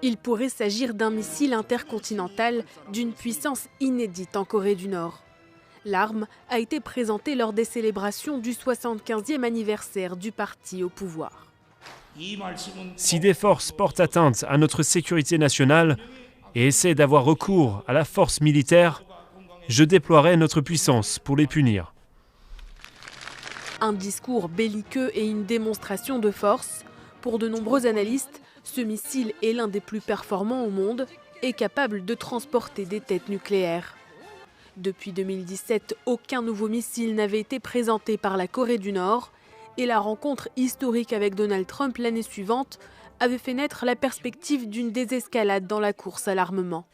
Il pourrait s'agir d'un missile intercontinental d'une puissance inédite en Corée du Nord. L'arme a été présentée lors des célébrations du 75e anniversaire du parti au pouvoir. Si des forces portent atteinte à notre sécurité nationale et essaient d'avoir recours à la force militaire, je déploierai notre puissance pour les punir. Un discours belliqueux et une démonstration de force. Pour de nombreux analystes, ce missile est l'un des plus performants au monde et capable de transporter des têtes nucléaires. Depuis 2017, aucun nouveau missile n'avait été présenté par la Corée du Nord et la rencontre historique avec Donald Trump l'année suivante avait fait naître la perspective d'une désescalade dans la course à l'armement.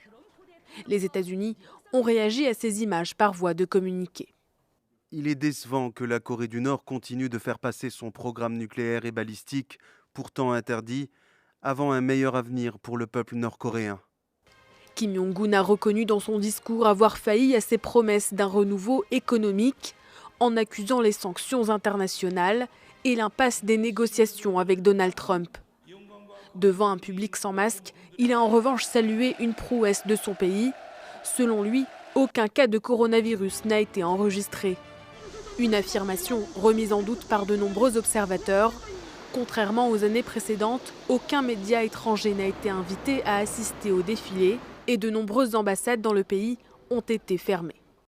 Les États-Unis ont réagi à ces images par voie de communiqué. Il est décevant que la Corée du Nord continue de faire passer son programme nucléaire et balistique, pourtant interdit, avant un meilleur avenir pour le peuple nord-coréen. Kim Jong-un a reconnu dans son discours avoir failli à ses promesses d'un renouveau économique en accusant les sanctions internationales et l'impasse des négociations avec Donald Trump. Devant un public sans masque, il a en revanche salué une prouesse de son pays. Selon lui, aucun cas de coronavirus n'a été enregistré. Une affirmation remise en doute par de nombreux observateurs. Contrairement aux années précédentes, aucun média étranger n'a été invité à assister au défilé et de nombreuses ambassades dans le pays ont été fermées.